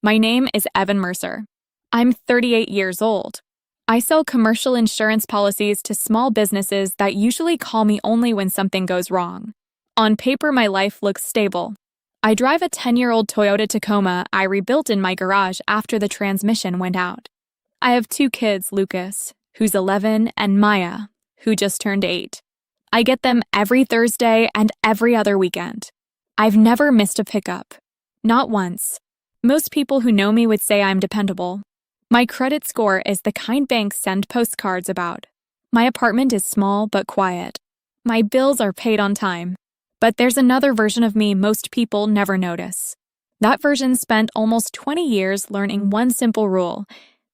My name is Evan Mercer. I'm 38 years old. I sell commercial insurance policies to small businesses that usually call me only when something goes wrong. On paper, my life looks stable. I drive a 10-year-old Toyota Tacoma I rebuilt in my garage after the transmission went out. I have 2 kids, Lucas, who's 11, and Maya, who just turned 8. I get them every Thursday and every other weekend. I've never missed a pickup. Not once. Most people who know me would say I'm dependable. My credit score is the kind banks send postcards about. My apartment is small but quiet. My bills are paid on time. But there's another version of me most people never notice. That version spent almost 20 years learning one simple rule.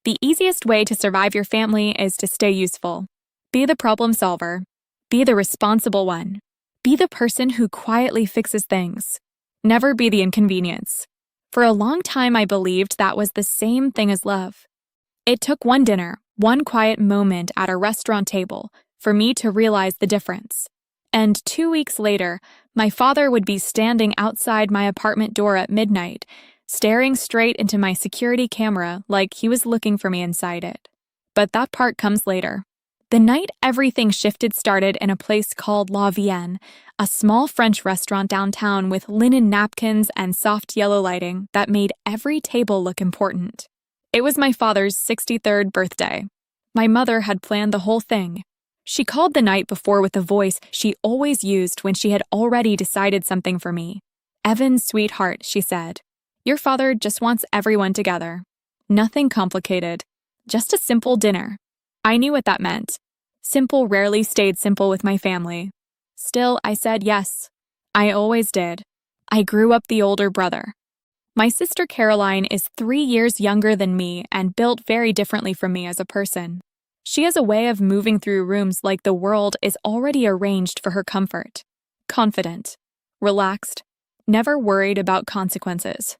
The easiest way to survive your family is to stay useful. Be the problem solver. Be the responsible one. Be the person who quietly fixes things. Never be the inconvenience. For a long time, I believed that was the same thing as love. It took one dinner, one quiet moment at a restaurant table, for me to realize the difference. And 2 weeks later, my father would be standing outside my apartment door at midnight, staring straight into my security camera like he was looking for me inside it. But that part comes later. The night everything shifted started in a place called La Vienne, a small French restaurant downtown with linen napkins and soft yellow lighting that made every table look important. It was my father's 63rd birthday. My mother had planned the whole thing. She called the night before with a voice she always used when she had already decided something for me. "Evan, sweetheart," she said. "Your father just wants everyone together. Nothing complicated. Just a simple dinner." I knew what that meant. Simple rarely stayed simple with my family. Still, I said yes. I always did. I grew up the older brother. My sister Caroline is 3 years younger than me and built very differently from me as a person. She has a way of moving through rooms like the world is already arranged for her comfort. Confident, relaxed, never worried about consequences.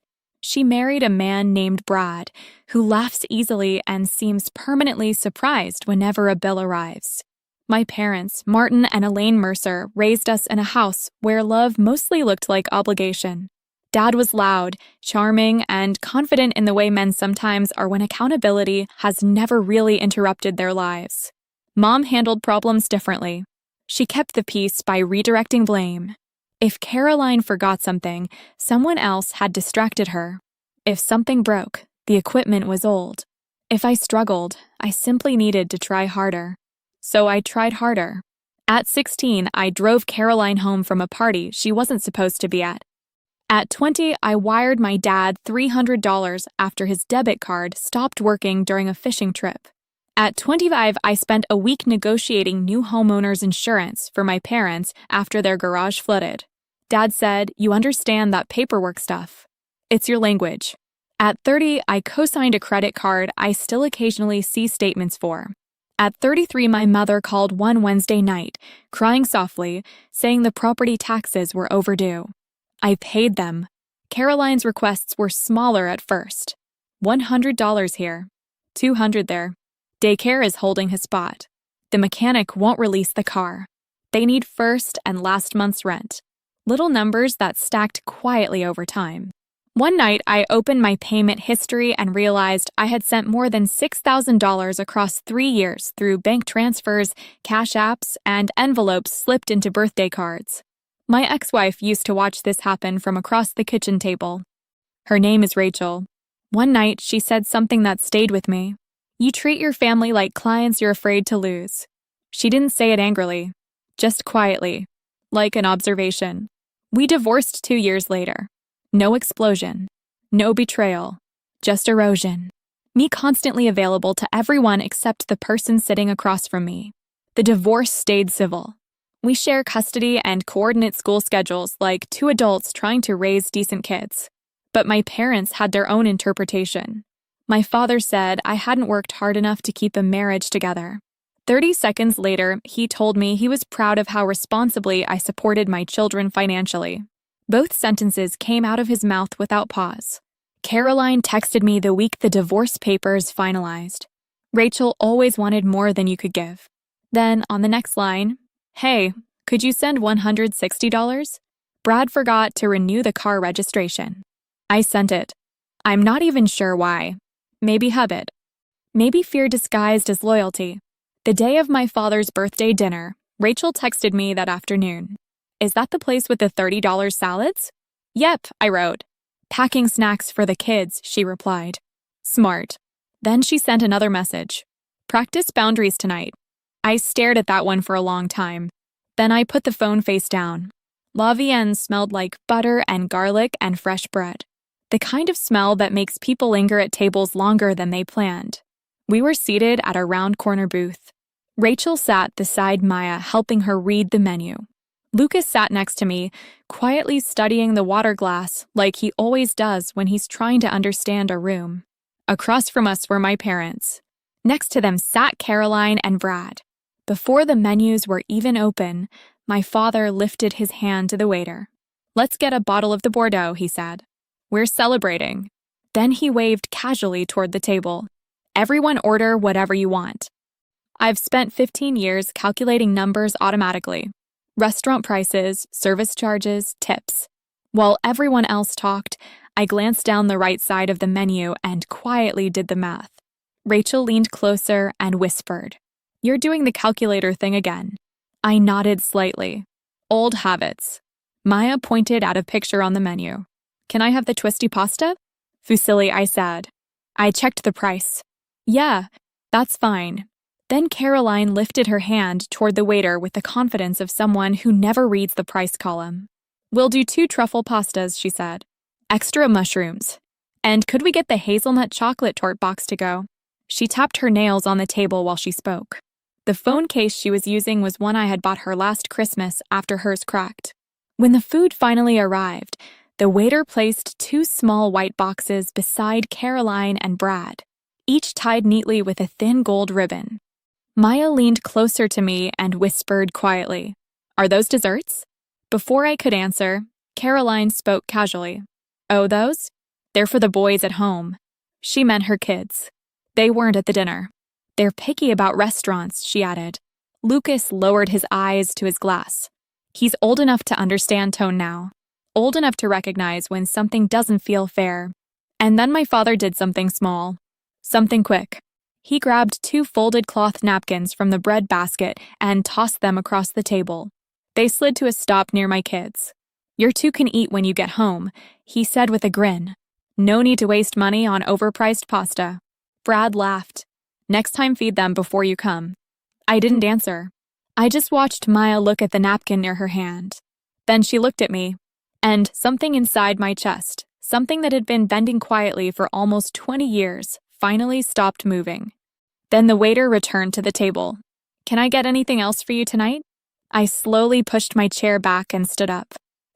She married a man named Brad, who laughs easily and seems permanently surprised whenever a bill arrives. My parents, Martin and Elaine Mercer, raised us in a house where love mostly looked like obligation. Dad was loud, charming, and confident in the way men sometimes are when accountability has never really interrupted their lives. Mom handled problems differently. She kept the peace by redirecting blame. If Caroline forgot something, someone else had distracted her. If something broke, the equipment was old. If I struggled, I simply needed to try harder. So I tried harder. At 16, I drove Caroline home from a party she wasn't supposed to be at. At 20, I wired my dad $300 after his debit card stopped working during a fishing trip. At 25, I spent a week negotiating new homeowners insurance for my parents after their garage flooded. Dad said, "You understand that paperwork stuff. It's your language." At 30, I co-signed a credit card I still occasionally see statements for. At 33, my mother called one Wednesday night, crying softly, saying the property taxes were overdue. I paid them. Caroline's requests were smaller at first. $100 here, $200 there. Daycare is holding his spot. The mechanic won't release the car. They need first and last month's rent. Little numbers that stacked quietly over time. One night, I opened my payment history and realized I had sent more than $6,000 across 3 years through bank transfers, cash apps, and envelopes slipped into birthday cards. My ex-wife used to watch this happen from across the kitchen table. Her name is Rachel. One night, she said something that stayed with me. "You treat your family like clients you're afraid to lose." She didn't say it angrily, just quietly, like an observation. We divorced 2 years later. No explosion, no betrayal, just erosion. Me constantly available to everyone except the person sitting across from me. The divorce stayed civil. We share custody and coordinate school schedules like 2 adults trying to raise decent kids. But my parents had their own interpretation. My father said I hadn't worked hard enough to keep a marriage together. 30 seconds later, he told me he was proud of how responsibly I supported my children financially. Both sentences came out of his mouth without pause. Caroline texted me the week the divorce papers finalized. "Rachel always wanted more than you could give." Then, on the next line, "Hey, could you send $160? Brad forgot to renew the car registration." I sent it. I'm not even sure why. Maybe habit. Maybe fear disguised as loyalty. The day of my father's birthday dinner, Rachel texted me that afternoon. Is that the place with the $30 salads? Yep, I wrote. Packing snacks for the kids, she replied. Smart. Then she sent another message. Practice boundaries tonight. I stared at that one for a long time. Then I put the phone face down. La Vienne smelled like butter and garlic and fresh bread. The kind of smell that makes people linger at tables longer than they planned. We were seated at a round corner booth. Rachel sat beside Maya, helping her read the menu. Lucas sat next to me, quietly studying the water glass like he always does when he's trying to understand a room. Across from us were my parents. Next to them sat Caroline and Brad. Before the menus were even open, my father lifted his hand to the waiter. Let's get a bottle of the Bordeaux, he said. We're celebrating. Then he waved casually toward the table. Everyone order whatever you want. I've spent 15 years calculating numbers automatically. Restaurant prices, service charges, tips. While everyone else talked, I glanced down the right side of the menu and quietly did the math. Rachel leaned closer and whispered, You're doing the calculator thing again. I nodded slightly. Old habits. Maya pointed at a picture on the menu. Can I have the twisty pasta? Fusilli, I said. I checked the price. Yeah, that's fine. Then Caroline lifted her hand toward the waiter with the confidence of someone who never reads the price column. We'll do 2 truffle pastas, she said. Extra mushrooms. And could we get the hazelnut chocolate tort box to go? She tapped her nails on the table while she spoke. The phone case she was using was one I had bought her last Christmas after hers cracked. When the food finally arrived, the waiter placed 2 small white boxes beside Caroline and Brad, each tied neatly with a thin gold ribbon. Maya leaned closer to me and whispered quietly, Are those desserts? Before I could answer, Caroline spoke casually. Oh, those? They're for the boys at home. She meant her kids. They weren't at the dinner. They're picky about restaurants, she added. Lucas lowered his eyes to his glass. He's old enough to understand tone now. Old enough to recognize when something doesn't feel fair. And then my father did something small. Something quick. He grabbed 2 folded cloth napkins from the bread basket and tossed them across the table. They slid to a stop near my kids. You 2 can eat when you get home, he said with a grin. No need to waste money on overpriced pasta. Brad laughed. Next time feed them before you come. I didn't answer. I just watched Maya look at the napkin near her hand. Then she looked at me, and something inside my chest, something that had been bending quietly for almost 20 years, finally stopped moving. Then the waiter returned to the table. Can I get anything else for you tonight? I slowly pushed my chair back and stood up.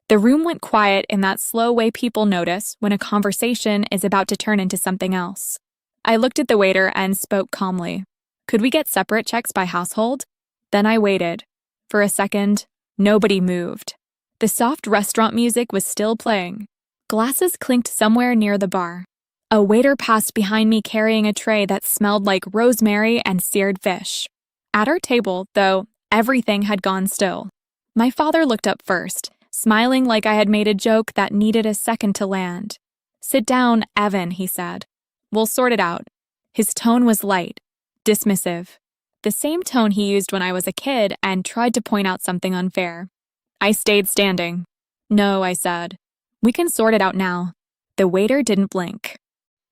The room went quiet in that slow way people notice when a conversation is about to turn into something else. I looked at the waiter and spoke calmly. Could we get separate checks by household? Then I waited. For a second, nobody moved. The soft restaurant music was still playing. Glasses clinked somewhere near the bar. A waiter passed behind me carrying a tray that smelled like rosemary and seared fish. At our table, though, everything had gone still. My father looked up first, smiling like I had made a joke that needed a second to land. Sit down, Evan, he said. We'll sort it out. His tone was light, dismissive. The same tone he used when I was a kid and tried to point out something unfair. I stayed standing. No, I said. We can sort it out now. The waiter didn't blink.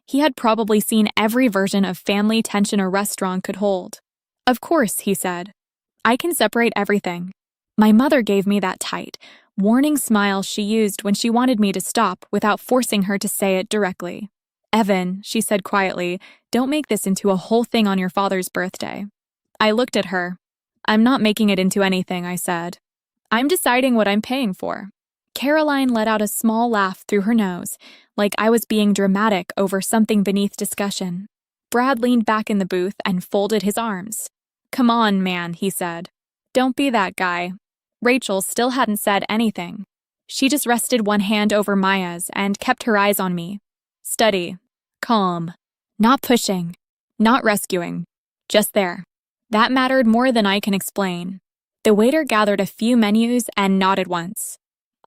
He had probably seen every version of family tension a restaurant could hold. Of course, he said. I can separate everything. My mother gave me that tight, warning smile she used when she wanted me to stop without forcing her to say it directly. Evan, she said quietly, don't make this into a whole thing on your father's birthday. I looked at her. I'm not making it into anything, I said. I'm deciding what I'm paying for. Caroline let out a small laugh through her nose, like I was being dramatic over something beneath discussion. Brad leaned back in the booth and folded his arms. Come on, man, he said. Don't be that guy. Rachel still hadn't said anything. She just rested one hand over Maya's and kept her eyes on me. Steady. Calm. Not pushing. Not rescuing. Just there. That mattered more than I can explain. The waiter gathered a few menus and nodded once.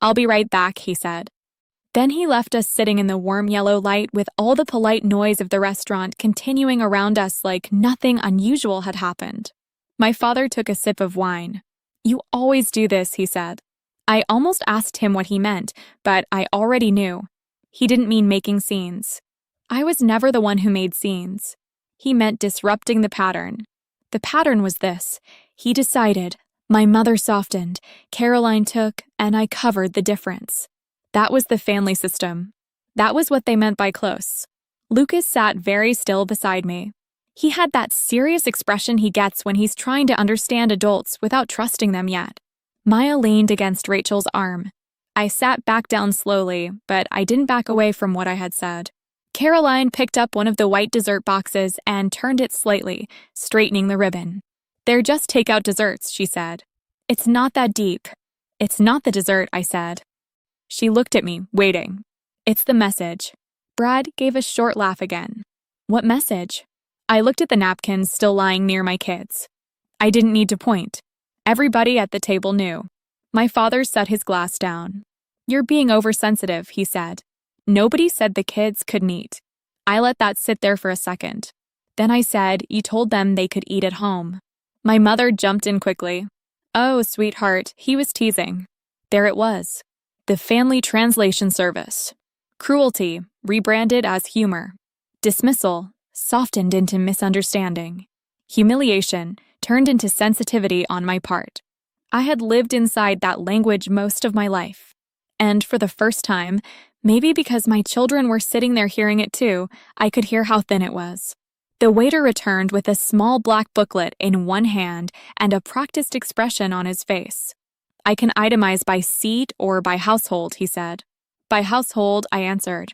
I'll be right back, he said. Then he left us sitting in the warm yellow light with all the polite noise of the restaurant continuing around us like nothing unusual had happened. My father took a sip of wine. "You always do this," he said. I almost asked him what he meant, but I already knew. He didn't mean making scenes. I was never the one who made scenes. He meant disrupting the pattern. The pattern was this. He decided, my mother softened, Caroline took, and I covered the difference. That was the family system. That was what they meant by close. Lucas sat very still beside me. He had that serious expression he gets when he's trying to understand adults without trusting them yet. Maya leaned against Rachel's arm. I sat back down slowly, but I didn't back away from what I had said. Caroline picked up one of the white dessert boxes and turned it slightly, straightening the ribbon. "They're just takeout desserts," she said. "It's not that deep." "It's not the dessert," I said. She looked at me, waiting. "It's the message." Brad gave a short laugh again. "What message?" I looked at the napkins still lying near my kids. I didn't need to point. Everybody at the table knew. My father set his glass down. "You're being oversensitive," he said. "Nobody said the kids couldn't eat." I let that sit there for a second. Then I said, "You told them they could eat at home." My mother jumped in quickly. "Oh, sweetheart, he was teasing." There it was. The family translation service. Cruelty, rebranded as humor. Dismissal, softened into misunderstanding. Humiliation, turned into sensitivity on my part. I had lived inside that language most of my life. And for the first time, maybe because my children were sitting there hearing it too, I could hear how thin it was. The waiter returned with a small black booklet in one hand and a practiced expression on his face. "I can itemize by seat or by household," he said. "By household," I answered.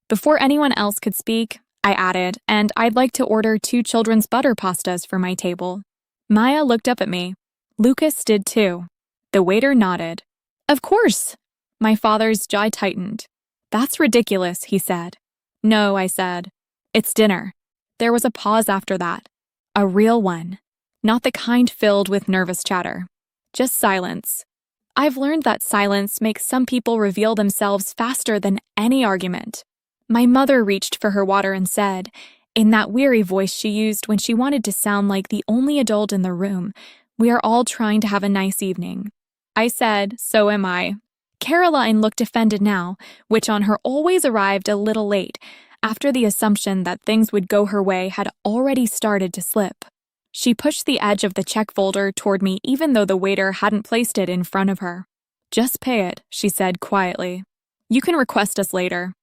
Before anyone else could speak, I added, "And I'd like to order 2 children's butter pastas for my table." Maya looked up at me. Lucas did too. The waiter nodded. "Of course." My father's jaw tightened. "That's ridiculous," he said. "No," I said. "It's dinner." There was a pause after that. A real one. Not the kind filled with nervous chatter. Just silence. I've learned that silence makes some people reveal themselves faster than any argument. My mother reached for her water and said, in that weary voice she used when she wanted to sound like the only adult in the room, "We are all trying to have a nice evening." I said, "So am I." Caroline looked offended now, which on her always arrived a little late, after the assumption that things would go her way had already started to slip. She pushed the edge of the check folder toward me even though the waiter hadn't placed it in front of her. "Just pay it," she said quietly. "You can request us later."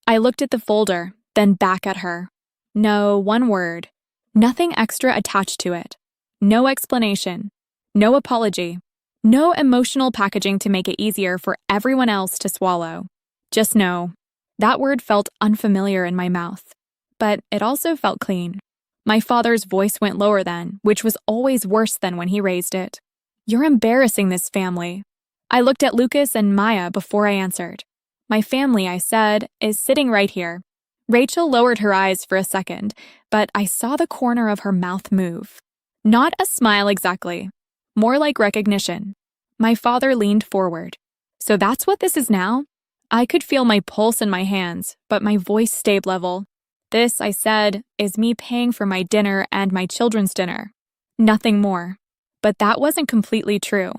I looked at the folder, then back at her. No, one word. Nothing extra attached to it. No explanation. No apology. No emotional packaging to make it easier for everyone else to swallow. Just no. That word felt unfamiliar in my mouth. But it also felt clean. My father's voice went lower then, which was always worse than when he raised it. "You're embarrassing this family." I looked at Lucas and Maya before I answered. "My family," I said, "is sitting right here." Rachel lowered her eyes for a second, but I saw the corner of her mouth move. Not a smile exactly. More like recognition. My father leaned forward. "So that's what this is now?" I could feel my pulse in my hands, but my voice stayed level. "This," I said, "is me paying for my dinner and my children's dinner. Nothing more." But that wasn't completely true.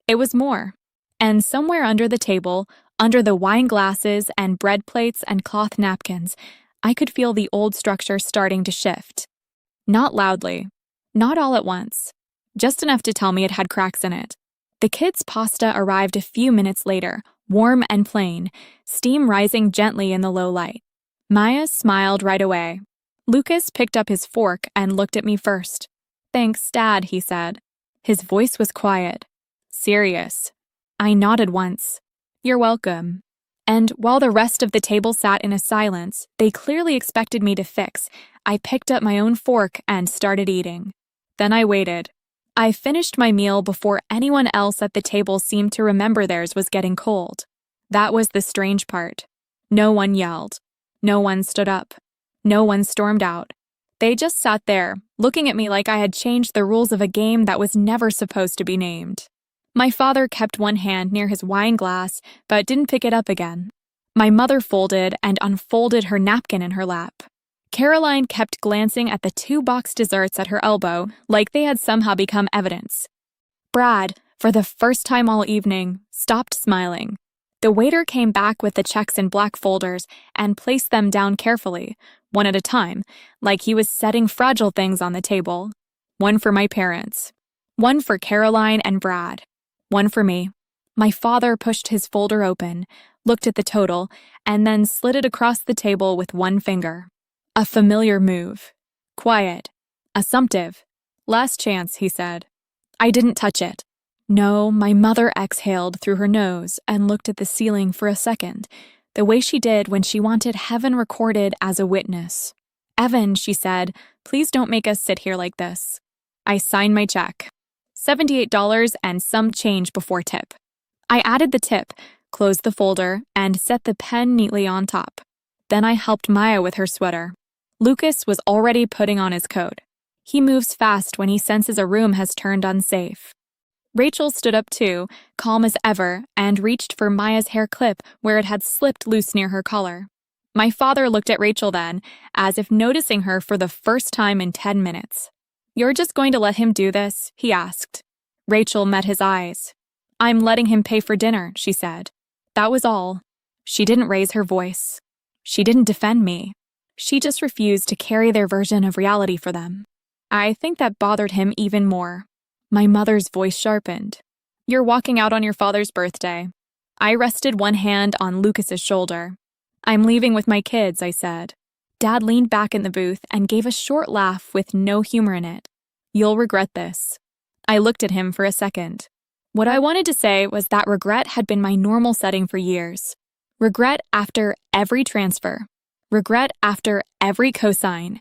It was more. And somewhere under the table, under the wine glasses and bread plates and cloth napkins, I could feel the old structure starting to shift. Not loudly. Not all at once. Just enough to tell me it had cracks in it. The kids' pasta arrived a few minutes later, warm and plain, steam rising gently in the low light. Maya smiled right away. Lucas picked up his fork and looked at me first. "Thanks, Dad," he said. His voice was quiet. Serious. I nodded once. "You're welcome." And while the rest of the table sat in a silence they clearly expected me to fix, I picked up my own fork and started eating. Then I waited. I finished my meal before anyone else at the table seemed to remember theirs was getting cold. That was the strange part. No one yelled. No one stood up. No one stormed out. They just sat there, looking at me like I had changed the rules of a game that was never supposed to be named. My father kept one hand near his wine glass, but didn't pick it up again. My mother folded and unfolded her napkin in her lap. Caroline kept glancing at the 2-box desserts at her elbow, like they had somehow become evidence. Brad, for the first time all evening, stopped smiling. The waiter came back with the checks in black folders and placed them down carefully, one at a time, like he was setting fragile things on the table. One for my parents. One for Caroline and Brad. One for me. My father pushed his folder open, looked at the total, and then slid it across the table with one finger. A familiar move. Quiet. Assumptive. Last chance, he said. I didn't touch it. No, my mother exhaled through her nose and looked at the ceiling for a second, the way she did when she wanted heaven recorded as a witness. Evan, she said, please don't make us sit here like this. I signed my check. $78 and some change before tip. I added the tip, closed the folder, and set the pen neatly on top. Then I helped Maya with her sweater. Lucas was already putting on his coat. He moves fast when he senses a room has turned unsafe. Rachel stood up too, calm as ever, and reached for Maya's hair clip where it had slipped loose near her collar. My father looked at Rachel then, as if noticing her for the first time in 10 minutes. You're just going to let him do this? He asked. Rachel met his eyes. I'm letting him pay for dinner, she said. That was all. She didn't raise her voice. She didn't defend me. She just refused to carry their version of reality for them. I think that bothered him even more. My mother's voice sharpened. You're walking out on your father's birthday. I rested one hand on Lucas's shoulder. I'm leaving with my kids, I said. Dad leaned back in the booth and gave a short laugh with no humor in it. You'll regret this. I looked at him for a second. What I wanted to say was that regret had been my normal setting for years. Regret after every transfer. Regret after every cosign.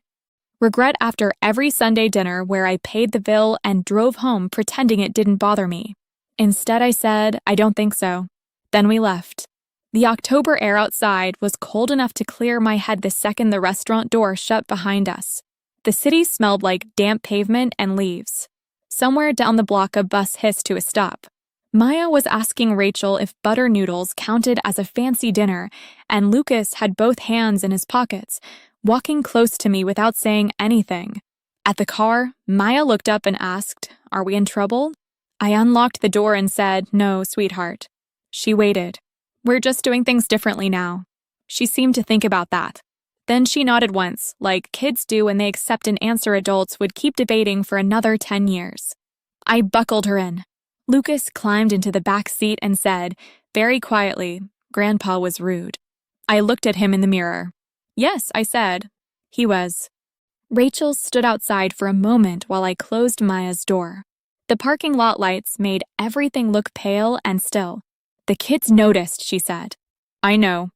Regret after every Sunday dinner where I paid the bill and drove home pretending it didn't bother me. Instead, I said, I don't think so. Then we left. The October air outside was cold enough to clear my head the second the restaurant door shut behind us. The city smelled like damp pavement and leaves. Somewhere down the block, a bus hissed to a stop. Maya was asking Rachel if butter noodles counted as a fancy dinner, and Lucas had both hands in his pockets, walking close to me without saying anything. At the car, Maya looked up and asked, Are we in trouble? I unlocked the door and said, No, sweetheart. She waited. We're just doing things differently now. She seemed to think about that. Then she nodded once, like kids do when they accept an answer adults would keep debating for another 10 years. I buckled her in. Lucas climbed into the back seat and said, very quietly, Grandpa was rude. I looked at him in the mirror. Yes, I said. He was. Rachel stood outside for a moment while I closed Maya's door. The parking lot lights made everything look pale and still. The kids noticed, she said. I know.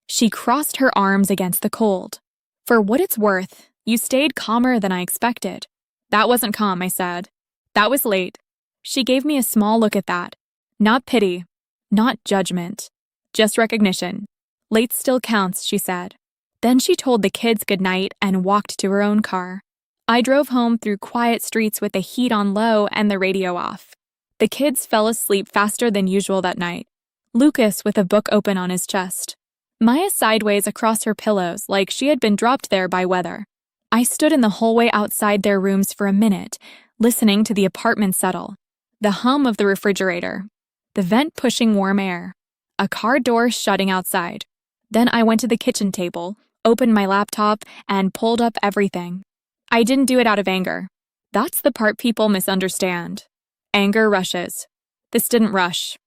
She crossed her arms against the cold. For what it's worth, you stayed calmer than I expected. That wasn't calm, I said. That was late. She gave me a small look at that. Not pity. Not judgment. Just recognition. Late still counts, she said. Then she told the kids goodnight and walked to her own car. I drove home through quiet streets with the heat on low and the radio off. The kids fell asleep faster than usual that night. Lucas with a book open on his chest. Maya sideways across her pillows like she had been dropped there by weather. I stood in the hallway outside their rooms for a minute, listening to the apartment settle. The hum of the refrigerator. The vent pushing warm air. A car door shutting outside. Then I went to the kitchen table, opened my laptop, and pulled up everything. I didn't do it out of anger. That's the part people misunderstand. Anger rushes. This didn't rush.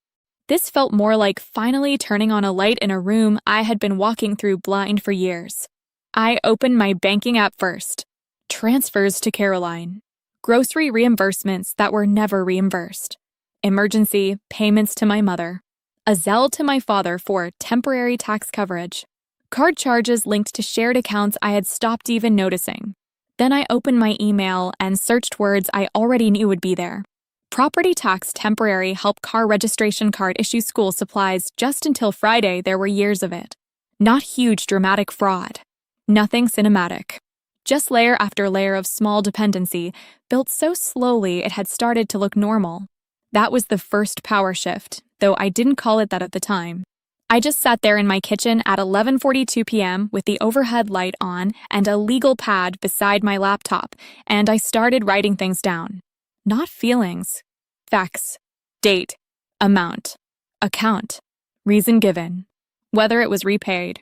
This felt more like finally turning on a light in a room I had been walking through blind for years. I opened my banking app first. Transfers to Caroline. Grocery reimbursements that were never reimbursed. Emergency payments to my mother. A Zelle to my father for temporary tax coverage. Card charges linked to shared accounts I had stopped even noticing. Then I opened my email and searched words I already knew would be there. Property tax temporary help car registration card issue school supplies just until Friday there were years of it. Not huge dramatic fraud. Nothing cinematic. Just layer after layer of small dependency, built so slowly it had started to look normal. That was the first power shift, though I didn't call it that at the time. I just sat there in my kitchen at 11:42 p.m. with the overhead light on and a legal pad beside my laptop, and I started writing things down. Not feelings. Facts. Date. Amount. Account. Reason given. Whether it was repaid.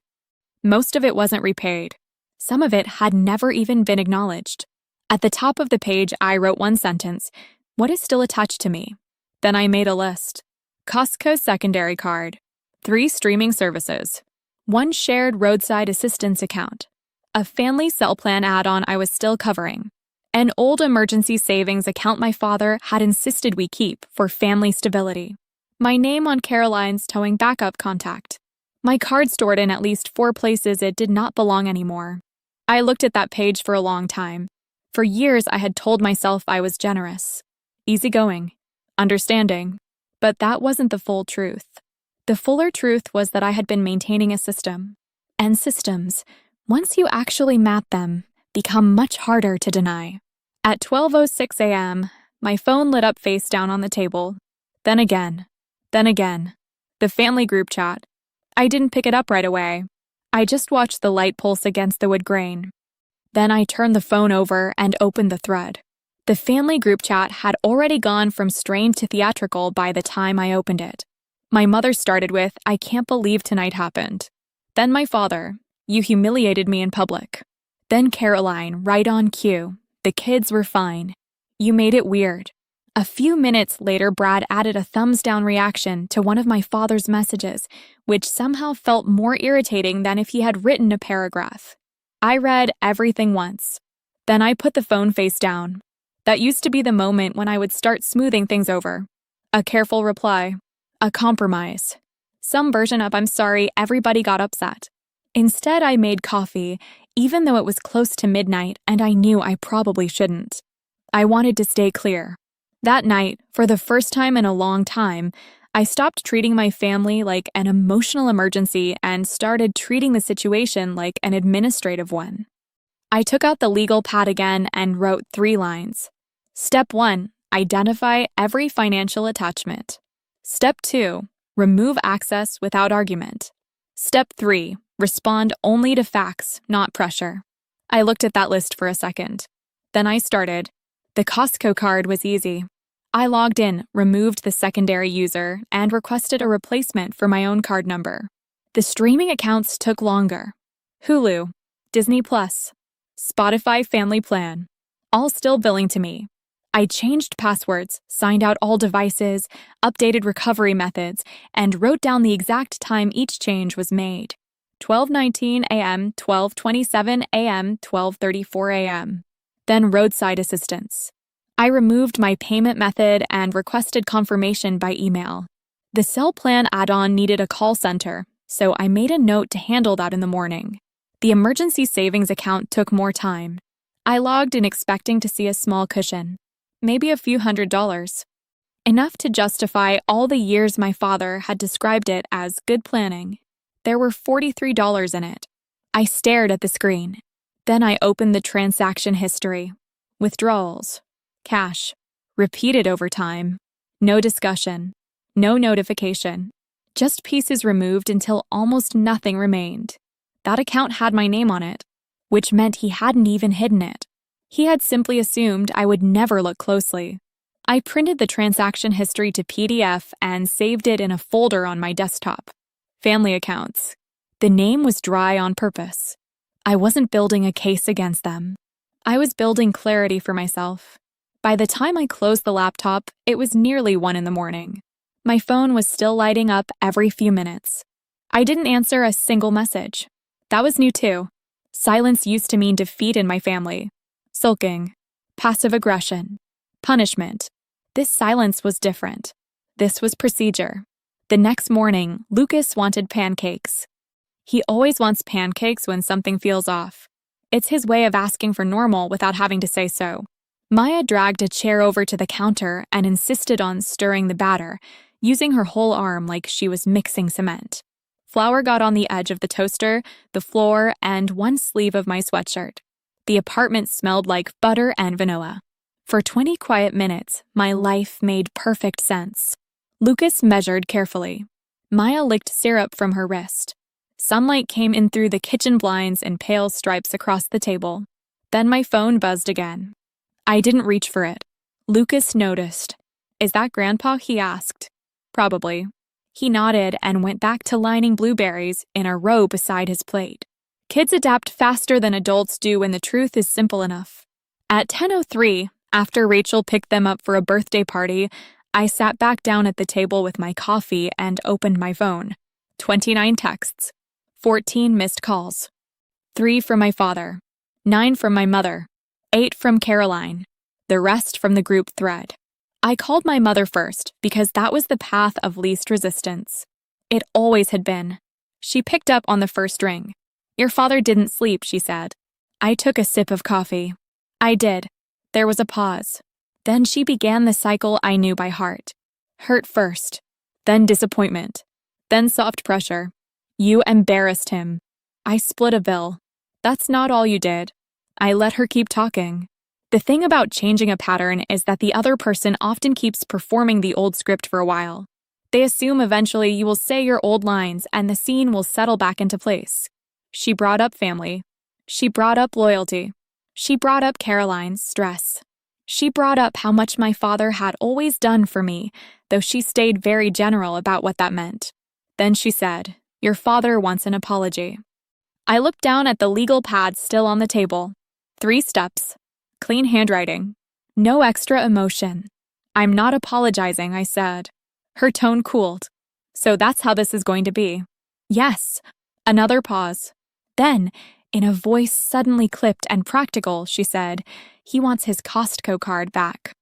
Most of it wasn't repaid. Some of it had never even been acknowledged. At the top of the page, I wrote one sentence: what is still attached to me? Then I made a list. Costco secondary card. 3 streaming services, 1 shared roadside assistance account, a family cell plan add-on I was still covering, an old emergency savings account my father had insisted we keep for family stability, my name on Caroline's towing backup contact, my card stored in at least 4 places it did not belong anymore. I looked at that page for a long time. For years I had told myself I was generous, easygoing, understanding, but that wasn't the full truth. The fuller truth was that I had been maintaining a system. And systems, once you actually map them, become much harder to deny. At 12:06 a.m., my phone lit up face down on the table. Then again. The family group chat. I didn't pick it up right away. I just watched the light pulse against the wood grain. Then I turned the phone over and opened the thread. The family group chat had already gone from strained to theatrical by the time I opened it. My mother started with, "I can't believe tonight happened." Then my father, "You humiliated me in public." Then Caroline, right on cue, "The kids were fine. You made it weird." A few minutes later, Brad added a thumbs down reaction to one of my father's messages, which somehow felt more irritating than if he had written a paragraph. I read everything once. Then I put the phone face down. That used to be the moment when I would start smoothing things over. A careful reply. A compromise. Some version of "I'm sorry, everybody got upset." Instead, I made coffee, even though it was close to midnight and I knew I probably shouldn't. I wanted to stay clear. That night, for the first time in a long time, I stopped treating my family like an emotional emergency and started treating the situation like an administrative one. I took out the legal pad again and wrote 3 lines. Step 1, identify every financial attachment. Step 2, remove access without argument. Step 3, respond only to facts, not pressure. I looked at that list for a second. Then I started. The Costco card was easy. I logged in, removed the secondary user, and requested a replacement for my own card number. The streaming accounts took longer. Hulu, Disney Plus, Spotify Family Plan, all still billing to me. I changed passwords, signed out all devices, updated recovery methods, and wrote down the exact time each change was made. 12:19 a.m., 12:27 a.m., 12:34 a.m. Then roadside assistance. I removed my payment method and requested confirmation by email. The cell plan add-on needed a call center, so I made a note to handle that in the morning. The emergency savings account took more time. I logged in expecting to see a small cushion. Maybe a few $100s. Enough to justify all the years my father had described it as good planning. There were $43 in it. I stared at the screen. Then I opened the transaction history. Withdrawals. Cash. Repeated over time. No discussion. No notification. Just pieces removed until almost nothing remained. That account had my name on it, which meant he hadn't even hidden it. He had simply assumed I would never look closely. I printed the transaction history to PDF and saved it in a folder on my desktop. Family accounts. The name was dry on purpose. I wasn't building a case against them. I was building clarity for myself. By the time I closed the laptop, it was nearly 1 a.m. My phone was still lighting up every few minutes. I didn't answer a single message. That was new too. Silence used to mean defeat in my family. Sulking. Passive aggression. Punishment. This silence was different. This was procedure. The next morning, Lucas wanted pancakes. He always wants pancakes when something feels off. It's his way of asking for normal without having to say so. Maya dragged a chair over to the counter and insisted on stirring the batter, using her whole arm like she was mixing cement. Flour got on the edge of the toaster, the floor, and one sleeve of my sweatshirt. The apartment smelled like butter and vanilla. For 20 quiet minutes, my life made perfect sense. Lucas measured carefully. Maya licked syrup from her wrist. Sunlight came in through the kitchen blinds in pale stripes across the table. Then my phone buzzed again. I didn't reach for it. Lucas noticed. "Is that Grandpa?" he asked. "Probably." He nodded and went back to lining blueberries in a row beside his plate. Kids adapt faster than adults do when the truth is simple enough. At 10:03, after Rachel picked them up for a birthday party, I sat back down at the table with my coffee and opened my phone. 29 texts, 14 missed calls. 3 from my father, 9 from my mother, 8 from Caroline, the rest from the group thread. I called my mother first because that was the path of least resistance. It always had been. She picked up on the first ring. "Your father didn't sleep," she said. I took a sip of coffee. I did. There was a pause. Then she began the cycle I knew by heart. Hurt first, then disappointment, then soft pressure. "You embarrassed him." I split a bill. "That's not all you did." I let her keep talking. The thing about changing a pattern is that the other person often keeps performing the old script for a while. They assume eventually you will say your old lines and the scene will settle back into place. She brought up family. She brought up loyalty. She brought up Caroline's stress. She brought up how much my father had always done for me, though she stayed very general about what that meant. Then she said, "Your father wants an apology." I looked down at the legal pad still on the table. 3 steps. Clean handwriting. No extra emotion. "I'm not apologizing," I said. Her tone cooled. "So that's how this is going to be." "Yes." Another pause. Then, in a voice suddenly clipped and practical, she said, "He wants his Costco card back."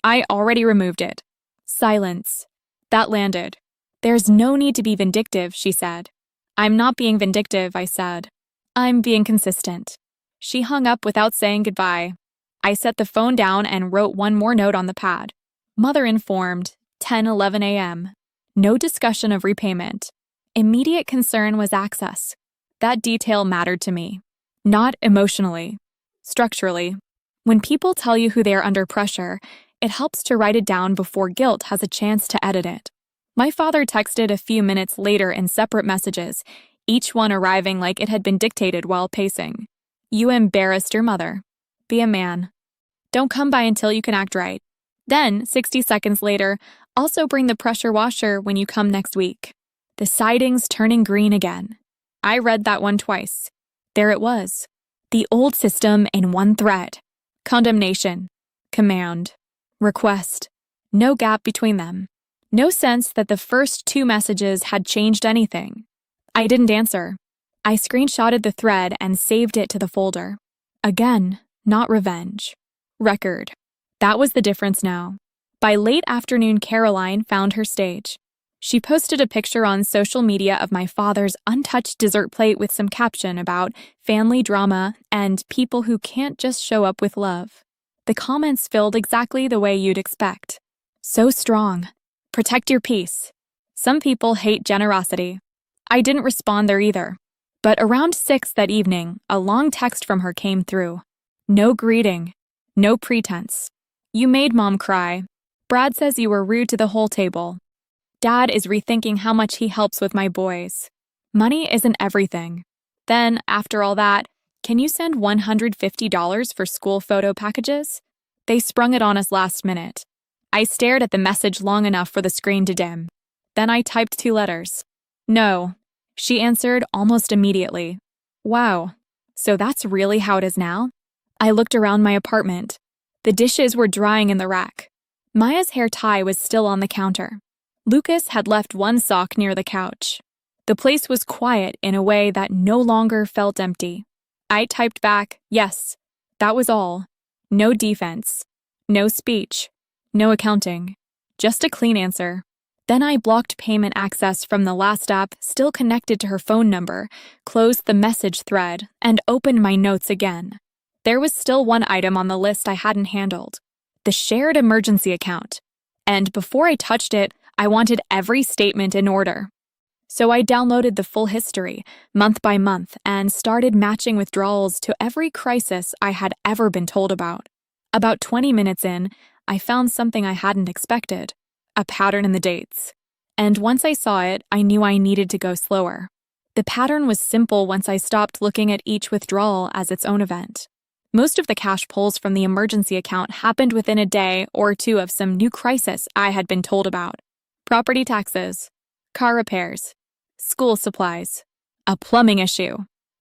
I already removed it. Silence. That landed. "There's no need to be vindictive," she said. "I'm not being vindictive," I said. "I'm being consistent." She hung up without saying goodbye. I set the phone down and wrote one more note on the pad. Mother informed, 10:11 a.m. No discussion of repayment. Immediate concern was access. That detail mattered to me. Not emotionally. Structurally. When people tell you who they are under pressure, it helps to write it down before guilt has a chance to edit it. My father texted a few minutes later in separate messages, each one arriving like it had been dictated while pacing. "You embarrassed your mother. Be a man. Don't come by until you can act right." Then, 60 seconds later, "Also bring the pressure washer when you come next week." The sidings turning green again. I read that one twice. There it was. The old system in one thread. Condemnation. Command. Request. No gap between them. No sense that the first 2 messages had changed anything. I didn't answer. I screenshotted the thread and saved it to the folder. Again, not revenge. Record. That was the difference now. By late afternoon, Caroline found her stage. She posted a picture on social media of my father's untouched dessert plate with some caption about family drama and people who can't just show up with love. The comments filled exactly the way you'd expect. "So strong. Protect your peace." Some people hate generosity. I didn't respond there either. But around 6 that evening, a long text from her came through. No greeting. No pretense. "You made Mom cry. Brad says you were rude to the whole table. Dad is rethinking how much he helps with my boys. Money isn't everything. Then, after all that, can you send $150 for school photo packages?" They sprung it on us last minute. I stared at the message long enough for the screen to dim. Then I typed 2 letters. "No." She answered almost immediately. "Wow. So that's really how it is now?" I looked around my apartment. The dishes were drying in the rack. Maya's hair tie was still on the counter. Lucas had left one sock near the couch. The place was quiet in a way that no longer felt empty. I typed back, "Yes." That was all. No defense. No speech. No accounting. Just a clean answer. Then I blocked payment access from the last app still connected to her phone number, closed the message thread, and opened my notes again. There was still one item on the list I hadn't handled. The shared emergency account. And before I touched it, I wanted every statement in order. So I downloaded the full history, month by month, and started matching withdrawals to every crisis I had ever been told about. About 20 minutes in, I found something I hadn't expected. A pattern in the dates. And once I saw it, I knew I needed to go slower. The pattern was simple once I stopped looking at each withdrawal as its own event. Most of the cash pulls from the emergency account happened within a day or two of some new crisis I had been told about. Property taxes, car repairs, school supplies, a plumbing issue,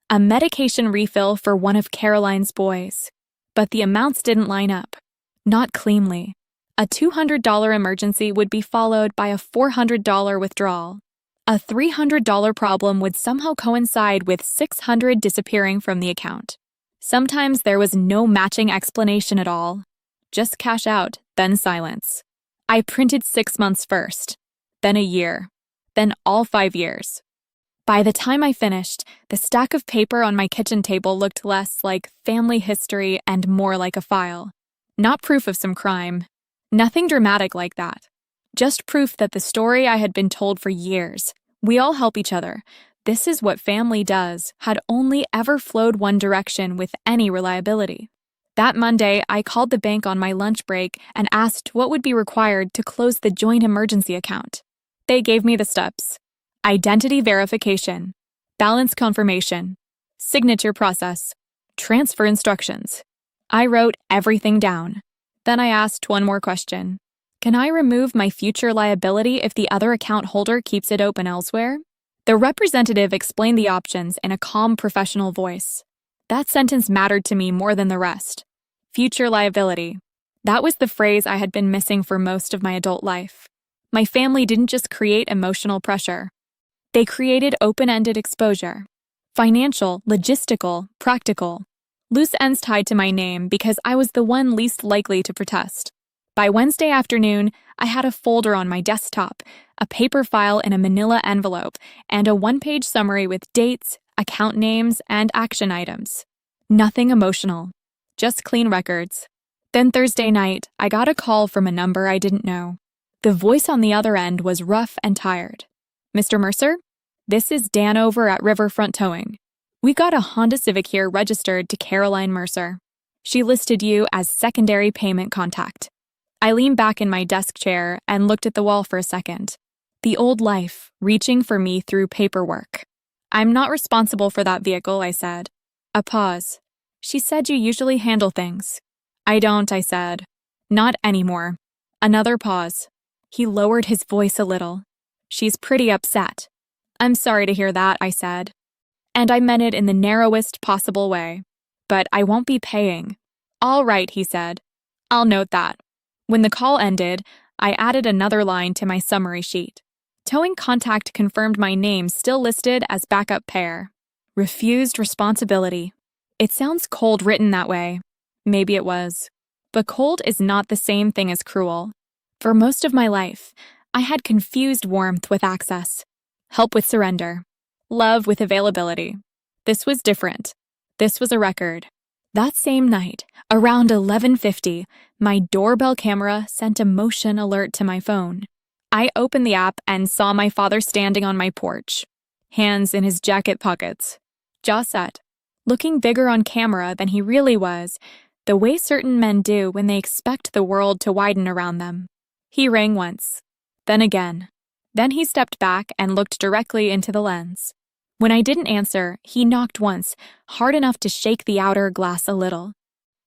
a medication refill for one of Caroline's boys. But the amounts didn't line up. Not cleanly. A $200 emergency would be followed by a $400 withdrawal. A $300 problem would somehow coincide with $600 disappearing from the account. Sometimes there was no matching explanation at all. Just cash out, then silence. I printed 6 months first, then a year, then all 5 years. By the time I finished, the stack of paper on my kitchen table looked less like family history and more like a file. Not proof of some crime. Nothing dramatic like that. Just proof that the story I had been told for years, we all help each other, this is what family does, had only ever flowed one direction with any reliability. That Monday, I called the bank on my lunch break and asked what would be required to close the joint emergency account. They gave me the steps. Identity verification, balance confirmation, signature process, transfer instructions. I wrote everything down. Then I asked one more question. Can I remove my future liability if the other account holder keeps it open elsewhere? The representative explained the options in a calm, professional voice. That sentence mattered to me more than the rest. Future liability. That was the phrase I had been missing for most of my adult life. My family didn't just create emotional pressure. They created open-ended exposure. Financial, logistical, practical. Loose ends tied to my name because I was the one least likely to protest. By Wednesday afternoon, I had a folder on my desktop, a paper file in a manila envelope, and a one-page summary with dates, account names, and action items. Nothing emotional, just clean records. Then Thursday night, I got a call from a number I didn't know. The voice on the other end was rough and tired. Mr. Mercer? This is Dan over at Riverfront Towing. We got a Honda Civic here registered to Caroline Mercer. She listed you as secondary payment contact. I leaned back in my desk chair and looked at the wall for a second. The old life, reaching for me through paperwork. I'm not responsible for that vehicle, I said. A pause. She said you usually handle things. I don't, I said. Not anymore. Another pause. He lowered his voice a little. She's pretty upset. I'm sorry to hear that, I said. And I meant it in the narrowest possible way. But I won't be paying. All right, he said. I'll note that. When the call ended, I added another line to my summary sheet. Towing contact confirmed my name still listed as backup pair. Refused responsibility. It sounds cold written that way. Maybe it was. But cold is not the same thing as cruel. For most of my life, I had confused warmth with access, help with surrender, love with availability. This was different. This was a record. That same night, around 11:50, my doorbell camera sent a motion alert to my phone. I opened the app and saw my father standing on my porch, hands in his jacket pockets, jaw set, looking bigger on camera than he really was, the way certain men do when they expect the world to widen around them. He rang once, then again. Then he stepped back and looked directly into the lens. When I didn't answer, he knocked once, hard enough to shake the outer glass a little.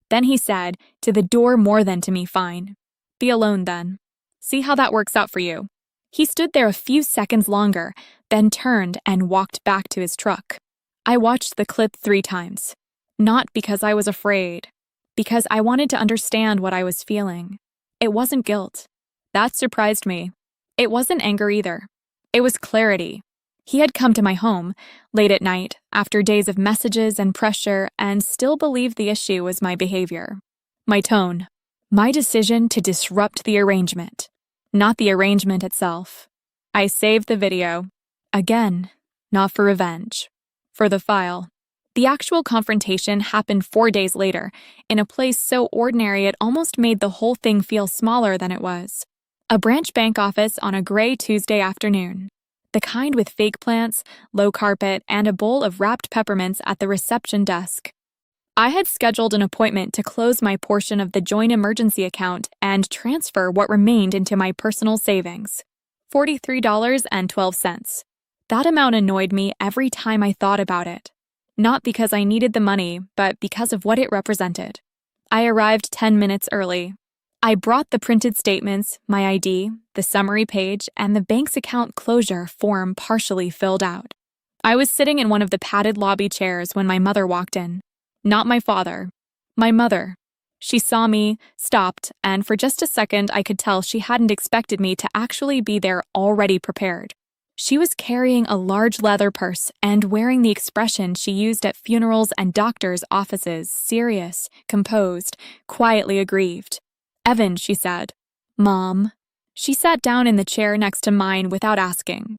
Then he said, to the door more than to me, fine. Be alone then. See how that works out for you. He stood there a few seconds longer, then turned and walked back to his truck. I watched the clip 3 times. Not because I was afraid, because I wanted to understand what I was feeling. It wasn't guilt. That surprised me. It wasn't anger either. It was clarity. He had come to my home, late at night, after days of messages and pressure, and still believed the issue was my behavior. My tone. My decision to disrupt the arrangement. Not the arrangement itself. I saved the video. Again, not for revenge. For the file. The actual confrontation happened 4 days later, in a place so ordinary it almost made the whole thing feel smaller than it was. A branch bank office on a gray Tuesday afternoon. The kind with fake plants, low carpet, and a bowl of wrapped peppermints at the reception desk. I had scheduled an appointment to close my portion of the joint emergency account and transfer what remained into my personal savings. $43.12. That amount annoyed me every time I thought about it. Not because I needed the money, but because of what it represented. I arrived 10 minutes early. I brought the printed statements, my ID, the summary page, and the bank's account closure form partially filled out. I was sitting in one of the padded lobby chairs when my mother walked in. Not my father. My mother. She saw me, stopped, and for just a second I could tell she hadn't expected me to actually be there already prepared. She was carrying a large leather purse and wearing the expression she used at funerals and doctors' offices, serious, composed, quietly aggrieved. "Evan," she said. "Mom." She sat down in the chair next to mine without asking.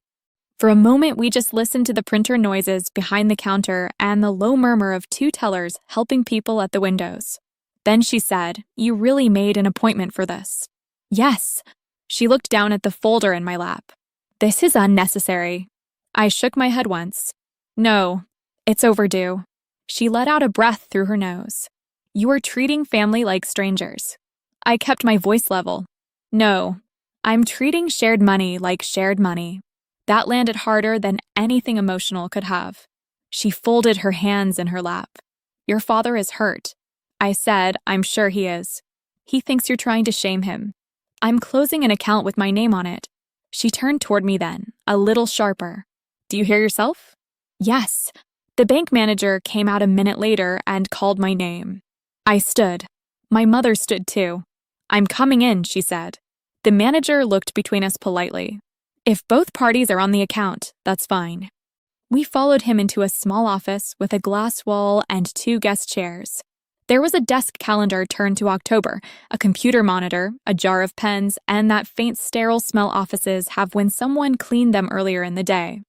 For a moment we just listened to the printer noises behind the counter and the low murmur of two tellers helping people at the windows. Then she said, "You really made an appointment for this?" "Yes." She looked down at the folder in my lap. "This is unnecessary." I shook my head once. "No, it's overdue." She let out a breath through her nose. "You are treating family like strangers." I kept my voice level. "No, I'm treating shared money like shared money." That landed harder than anything emotional could have. She folded her hands in her lap. "Your father is hurt." I said, "I'm sure he is. He thinks you're trying to shame him." "I'm closing an account with my name on it." She turned toward me then, a little sharper. "Do you hear yourself?" "Yes." The bank manager came out a minute later and called my name. I stood. My mother stood too. "I'm coming in," she said. The manager looked between us politely. "If both parties are on the account, that's fine." We followed him into a small office with a glass wall and two guest chairs. There was a desk calendar turned to October, a computer monitor, a jar of pens, and that faint sterile smell offices have when someone cleaned them earlier in the day.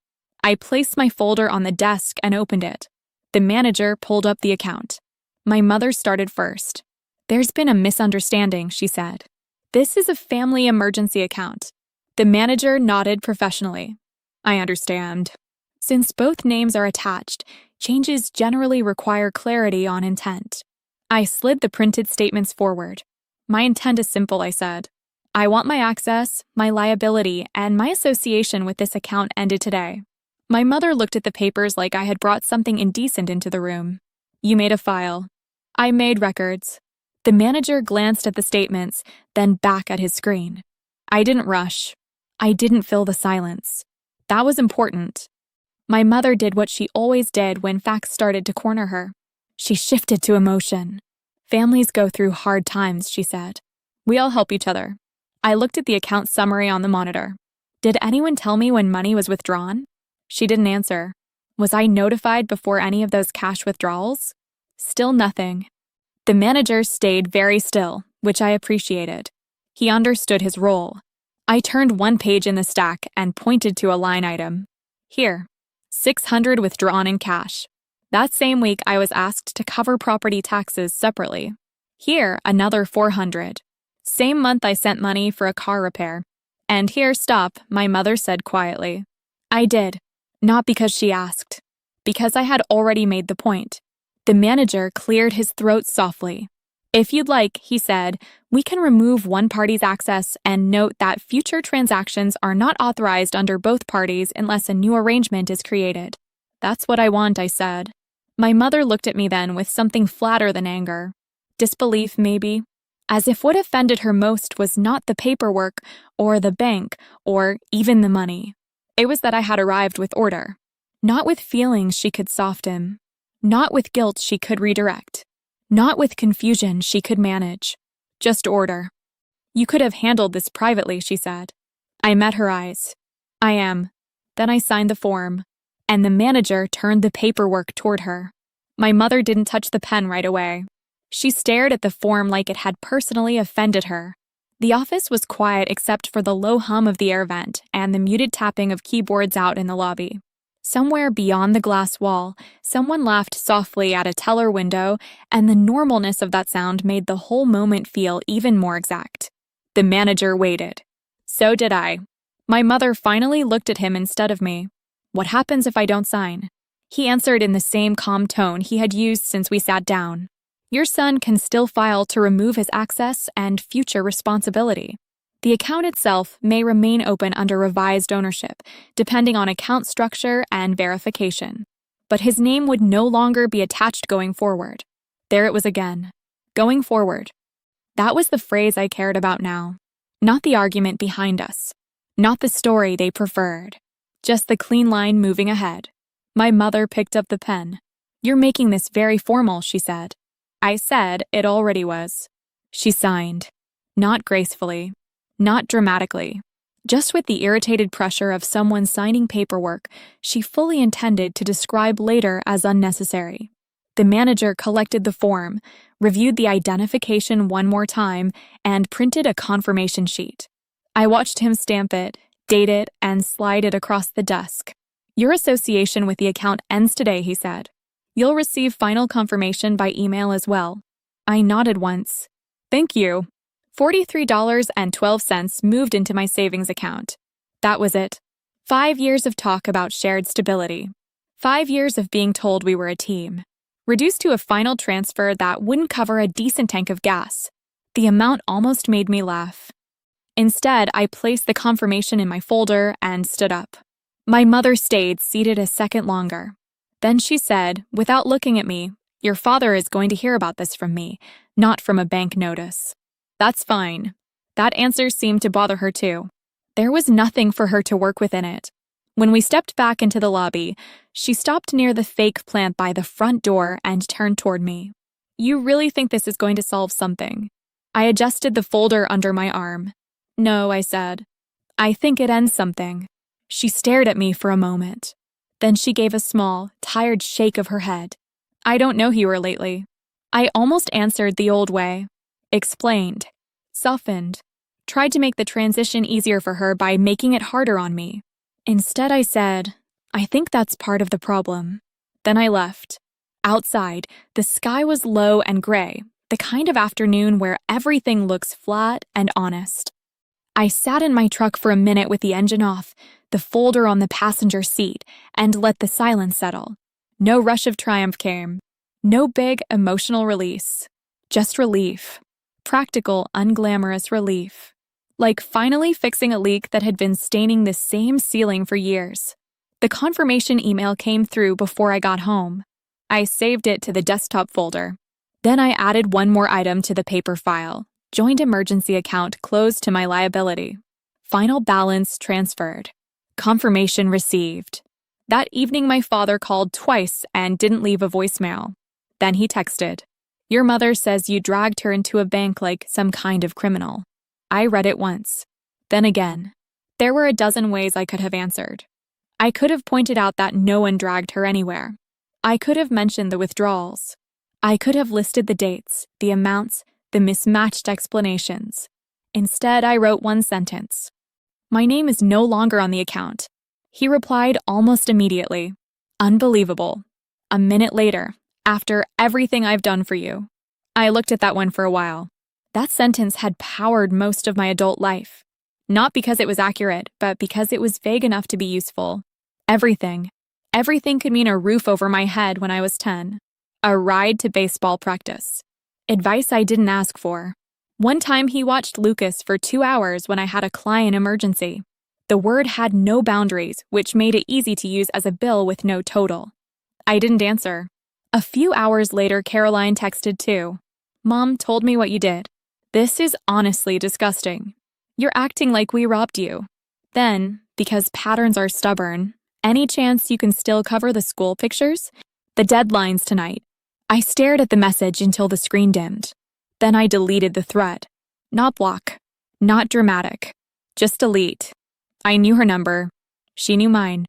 I placed my folder on the desk and opened it. The manager pulled up the account. My mother started first. "There's been a misunderstanding," she said. "This is a family emergency account." The manager nodded professionally. "I understand." Since both names are attached, changes generally require clarity on intent. I slid the printed statements forward. "My intent is simple," I said. "I want my access, my liability, and my association with this account ended today." My mother looked at the papers like I had brought something indecent into the room. "You made a file." "I made records." The manager glanced at the statements, then back at his screen. I didn't rush. I didn't fill the silence. That was important. My mother did what she always did when facts started to corner her. She shifted to emotion. "Families go through hard times," she said. "We all help each other." I looked at the account summary on the monitor. "Did anyone tell me when money was withdrawn?" She didn't answer. "Was I notified before any of those cash withdrawals?" Still nothing. The manager stayed very still, which I appreciated. He understood his role. I turned one page in the stack and pointed to a line item. "Here, 600 withdrawn in cash." That same week, I was asked to cover property taxes separately. "Here, another 400. Same month, I sent money for a car repair. And here, stop," my mother said quietly. I did. Not because she asked. Because I had already made the point. The manager cleared his throat softly. "If you'd like," he said, "we can remove one party's access and note that future transactions are not authorized under both parties unless a new arrangement is created." "That's what I want," I said. My mother looked at me then with something flatter than anger. Disbelief, maybe. As if what offended her most was not the paperwork, or the bank, or even the money. It was that I had arrived with order. Not with feelings she could soften. Not with guilt she could redirect. Not with confusion she could manage. Just order. "You could have handled this privately," she said. I met her eyes. "I am." Then I signed the form. And the manager turned the paperwork toward her. My mother didn't touch the pen right away. She stared at the form like it had personally offended her. The office was quiet except for the low hum of the air vent and the muted tapping of keyboards out in the lobby. Somewhere beyond the glass wall, someone laughed softly at a teller window, and the normalness of that sound made the whole moment feel even more exact. The manager waited. So did I. My mother finally looked at him instead of me. "What happens if I don't sign?" He answered in the same calm tone he had used since we sat down. "Your son can still file to remove his access and future responsibility." The account itself may remain open under revised ownership, depending on account structure and verification. But his name would no longer be attached going forward. There it was again. Going forward. That was the phrase I cared about now. Not the argument behind us. Not the story they preferred. Just the clean line moving ahead. My mother picked up the pen. "You're making this very formal," she said. I said it already was. She signed. Not gracefully. Not dramatically. Just with the irritated pressure of someone signing paperwork she fully intended to describe later as unnecessary. The manager collected the form, reviewed the identification one more time, and printed a confirmation sheet. I watched him stamp it, date it, and slide it across the desk. "Your association with the account ends today," he said. "You'll receive final confirmation by email as well." I nodded once. "Thank you." $43.12 moved into my savings account. That was it. 5 years of talk about shared stability. 5 years of being told we were a team. Reduced to a final transfer that wouldn't cover a decent tank of gas. The amount almost made me laugh. Instead, I placed the confirmation in my folder and stood up. My mother stayed seated a second longer. Then she said, without looking at me, "Your father is going to hear about this from me, not from a bank notice." That's fine. That answer seemed to bother her too. There was nothing for her to work with in it. When we stepped back into the lobby, she stopped near the fake plant by the front door and turned toward me. "You really think this is going to solve something?" I adjusted the folder under my arm. "No," I said. "I think it ends something." She stared at me for a moment. Then she gave a small, tired shake of her head. "I don't know who you are lately." I almost answered the old way. Explained. Softened. Tried to make the transition easier for her by making it harder on me. Instead, I said, "I think that's part of the problem." Then I left. Outside, the sky was low and gray, the kind of afternoon where everything looks flat and honest. I sat in my truck for a minute with the engine off, the folder on the passenger seat, and let the silence settle. No rush of triumph came. No big emotional release. Just relief. Practical, unglamorous relief. Like finally fixing a leak that had been staining the same ceiling for years. The confirmation email came through before I got home. I saved it to the desktop folder. Then I added one more item to the paper file. Joint emergency account closed to my liability. Final balance transferred. Confirmation received. That evening my father called twice and didn't leave a voicemail. Then he texted, "Your mother says you dragged her into a bank like some kind of criminal." I read it once. Then again. There were a dozen ways I could have answered. I could have pointed out that no one dragged her anywhere. I could have mentioned the withdrawals. I could have listed the dates, the amounts, the mismatched explanations. Instead, I wrote one sentence. "My name is no longer on the account." He replied almost immediately. "Unbelievable. A minute later, after everything I've done for you." I looked at that one for a while. That sentence had powered most of my adult life. Not because it was accurate, but because it was vague enough to be useful. Everything. Everything could mean a roof over my head when I was 10. A ride to baseball practice. Advice I didn't ask for. One time he watched Lucas for 2 hours when I had a client emergency. The word had no boundaries, which made it easy to use as a bill with no total. I didn't answer. A few hours later, Caroline texted too. "Mom told me what you did. This is honestly disgusting. You're acting like we robbed you." Then, because patterns are stubborn, "Any chance you can still cover the school pictures? The deadline's tonight." I stared at the message until the screen dimmed. Then I deleted the thread. Not block. Not dramatic. Just delete. I knew her number. She knew mine.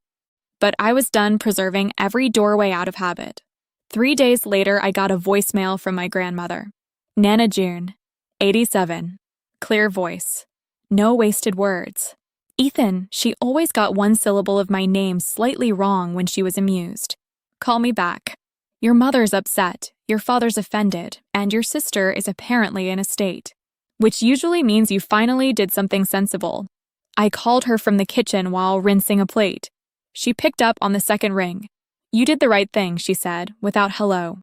But I was done preserving every doorway out of habit. 3 days later, I got a voicemail from my grandmother. Nana June, 87. Clear voice. No wasted words. "Ethan," she always got one syllable of my name slightly wrong when she was amused. "Call me back. Your mother's upset, your father's offended, and your sister is apparently in a state." Which usually means you finally did something sensible. I called her from the kitchen while rinsing a plate. She picked up on the second ring. "You did the right thing," she said, without hello.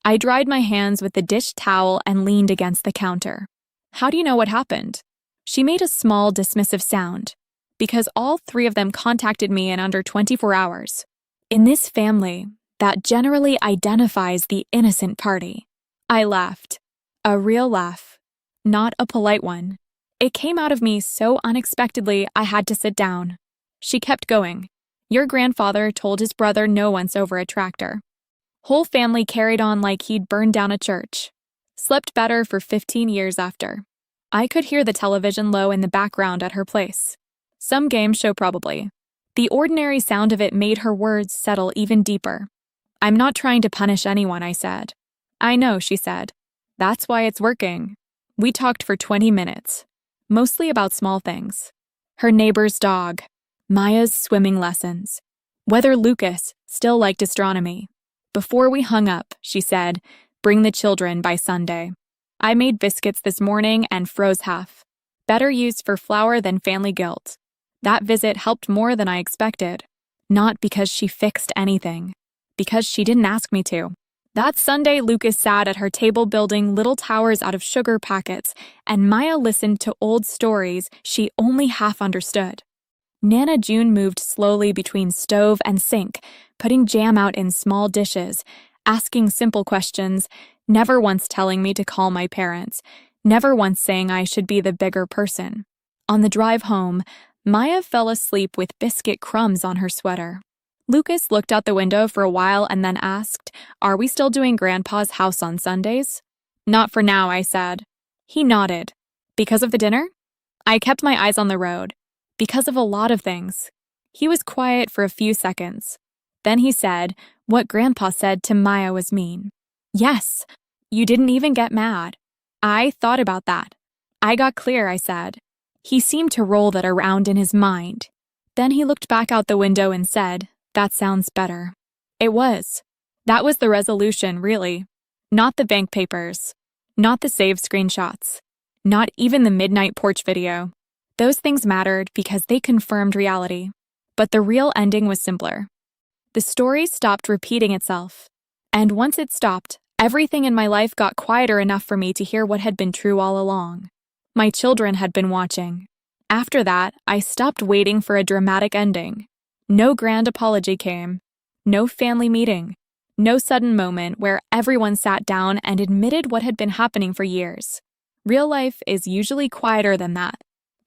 I dried my hands with the dish towel and leaned against the counter. "How do you know what happened?" She made a small, dismissive sound, because all three of them contacted me in under 24 hours. In this family, that generally identifies the innocent party. I laughed. A real laugh, not a polite one. It came out of me so unexpectedly I had to sit down. She kept going. Your grandfather told his brother no once over a tractor. Whole family carried on like he'd burned down a church. Slept better for 15 years after. I could hear the television low in the background at her place. Some game show probably. The ordinary sound of it made her words settle even deeper. I'm not trying to punish anyone, I said. I know, she said. That's why it's working. We talked for 20 minutes. Mostly about small things. Her neighbor's dog. Maya's swimming lessons. Whether Lucas still liked astronomy. Before we hung up, she said, bring the children by Sunday. I made biscuits this morning and froze half. Better used for flour than family guilt. That visit helped more than I expected. Not because she fixed anything. Because she didn't ask me to. That Sunday, Lucas sat at her table building little towers out of sugar packets, and Maya listened to old stories she only half understood. Nana June moved slowly between stove and sink, putting jam out in small dishes, asking simple questions, never once telling me to call my parents, never once saying I should be the bigger person. On the drive home, Maya fell asleep with biscuit crumbs on her sweater. Lucas looked out the window for a while and then asked, are we still doing Grandpa's house on Sundays? Not for now, I said. He nodded. Because of the dinner? I kept my eyes on the road. Because of a lot of things. He was quiet for a few seconds. Then he said, what Grandpa said to Maya was mean. Yes, you didn't even get mad. I thought about that. I got clear, I said. He seemed to roll that around in his mind. Then he looked back out the window and said, that sounds better. It was. That was the resolution, really. Not the bank papers. Not the saved screenshots. Not even the midnight porch video. Those things mattered because they confirmed reality. But the real ending was simpler. The story stopped repeating itself. And once it stopped, everything in my life got quieter enough for me to hear what had been true all along. My children had been watching. After that, I stopped waiting for a dramatic ending. No grand apology came. No family meeting. No sudden moment where everyone sat down and admitted what had been happening for years. Real life is usually quieter than that.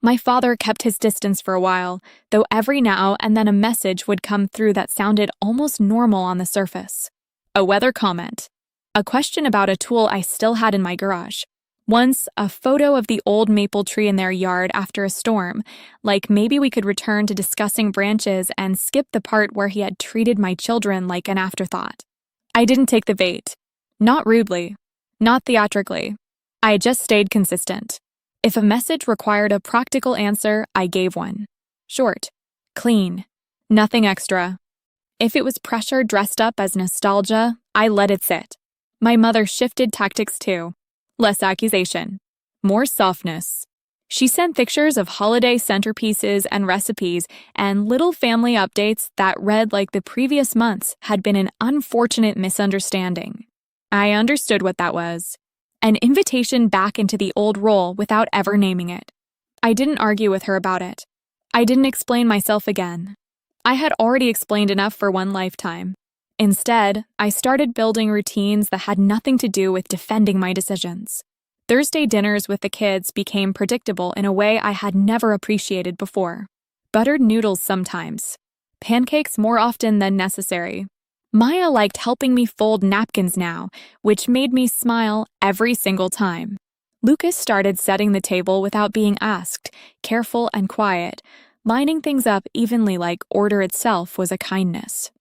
My father kept his distance for a while, though every now and then a message would come through that sounded almost normal on the surface. A weather comment. A question about a tool I still had in my garage. Once, a photo of the old maple tree in their yard after a storm, like maybe we could return to discussing branches and skip the part where he had treated my children like an afterthought. I didn't take the bait. Not rudely. Not theatrically. I just stayed consistent. If a message required a practical answer, I gave one. Short. Clean. Nothing extra. If it was pressure dressed up as nostalgia, I let it sit. My mother shifted tactics too. Less accusation. More softness. She sent pictures of holiday centerpieces and recipes and little family updates that read like the previous months had been an unfortunate misunderstanding. I understood what that was. An invitation back into the old role without ever naming it. I didn't argue with her about it. I didn't explain myself again. I had already explained enough for one lifetime. Instead, I started building routines that had nothing to do with defending my decisions. Thursday dinners with the kids became predictable in a way I had never appreciated before. Buttered noodles sometimes. Pancakes more often than necessary. Maya liked helping me fold napkins now, which made me smile every single time. Lucas started setting the table without being asked, careful and quiet, lining things up evenly like order itself was a kindness.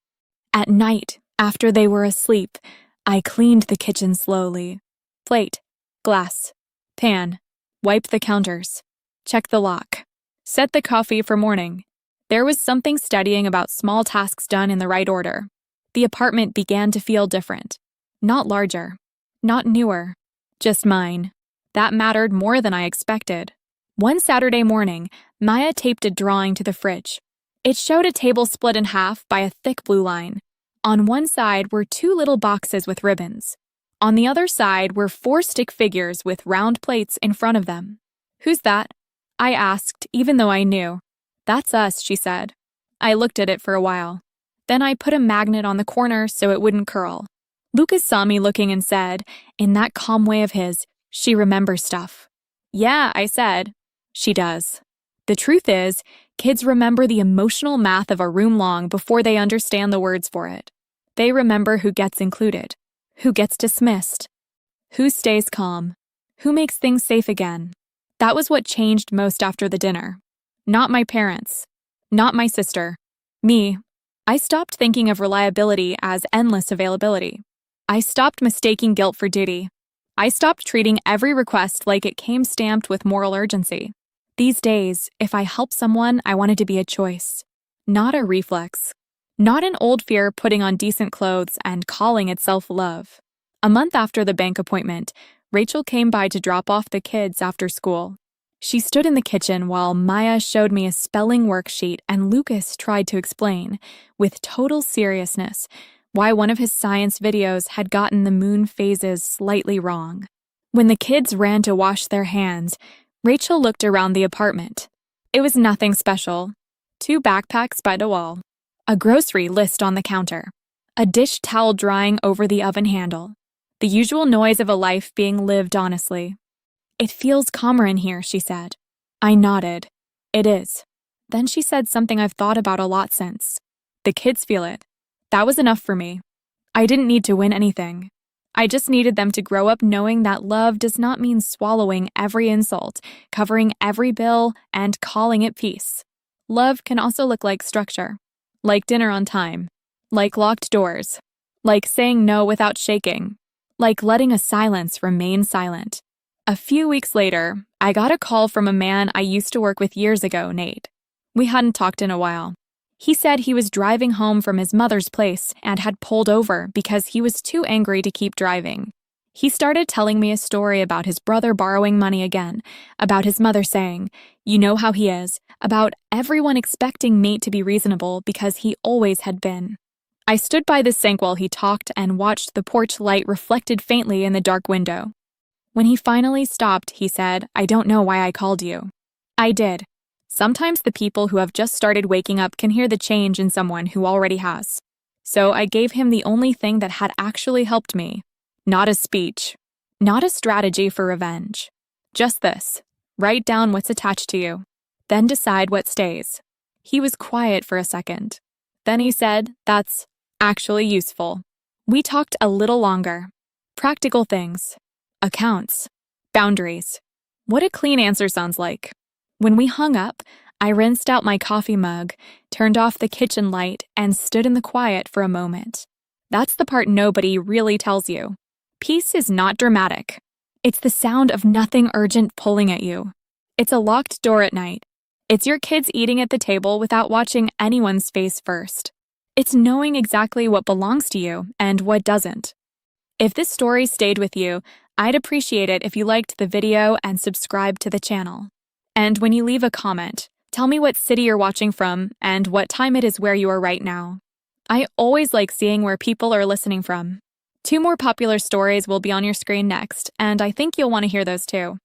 At night, after they were asleep, I cleaned the kitchen slowly. Plate, glass, pan, wiped the counters, checked the lock, set the coffee for morning. There was something steadying about small tasks done in the right order. The apartment began to feel different. Not larger, not newer, just mine. That mattered more than I expected. One Saturday morning, Maya taped a drawing to the fridge. It showed a table split in half by a thick blue line. On one side were 2 little boxes with ribbons. On the other side were 4 stick figures with round plates in front of them. Who's that? I asked, even though I knew. That's us, she said. I looked at it for a while. Then I put a magnet on the corner so it wouldn't curl. Lucas saw me looking and said, in that calm way of his, she remembers stuff. Yeah, I said. She does. The truth is, kids remember the emotional math of a room long before they understand the words for it. They remember who gets included, who gets dismissed, who stays calm, who makes things safe again. That was what changed most after the dinner. Not my parents. Not my sister. Me. I stopped thinking of reliability as endless availability. I stopped mistaking guilt for duty. I stopped treating every request like it came stamped with moral urgency. These days, if I help someone, I want it to be a choice, not a reflex. Not an old fear putting on decent clothes and calling itself love. A month after the bank appointment, Rachel came by to drop off the kids after school. She stood in the kitchen while Maya showed me a spelling worksheet and Lucas tried to explain, with total seriousness, why one of his science videos had gotten the moon phases slightly wrong. When the kids ran to wash their hands, Rachel looked around the apartment. It was nothing special. 2 backpacks by the wall, a grocery list on the counter, a dish towel drying over the oven handle, the usual noise of a life being lived honestly. It feels calmer in here, she said. I nodded. It is. Then she said something I've thought about a lot since. The kids feel it. That was enough for me. I didn't need to win anything. I just needed them to grow up knowing that love does not mean swallowing every insult, covering every bill, and calling it peace. Love can also look like structure, like dinner on time, like locked doors, like saying no without shaking, like letting a silence remain silent. A few weeks later, I got a call from a man I used to work with years ago, Nate. We hadn't talked in a while. He said he was driving home from his mother's place and had pulled over because he was too angry to keep driving. He started telling me a story about his brother borrowing money again, about his mother saying, "You know how he is," about everyone expecting Nate to be reasonable because he always had been. I stood by the sink while he talked and watched the porch light reflected faintly in the dark window. When he finally stopped, he said, "I don't know why I called you." I did. Sometimes the people who have just started waking up can hear the change in someone who already has. So I gave him the only thing that had actually helped me. Not a speech. Not a strategy for revenge. Just this. Write down what's attached to you. Then decide what stays. He was quiet for a second. Then he said, "That's actually useful." We talked a little longer. Practical things. Accounts. Boundaries. What a clean answer sounds like. When we hung up, I rinsed out my coffee mug, turned off the kitchen light, and stood in the quiet for a moment. That's the part nobody really tells you. Peace is not dramatic. It's the sound of nothing urgent pulling at you. It's a locked door at night. It's your kids eating at the table without watching anyone's face first. It's knowing exactly what belongs to you and what doesn't. If this story stayed with you, I'd appreciate it if you liked the video and subscribed to the channel. And when you leave a comment, tell me what city you're watching from and what time it is where you are right now. I always like seeing where people are listening from. 2 more popular stories will be on your screen next, and I think you'll want to hear those too.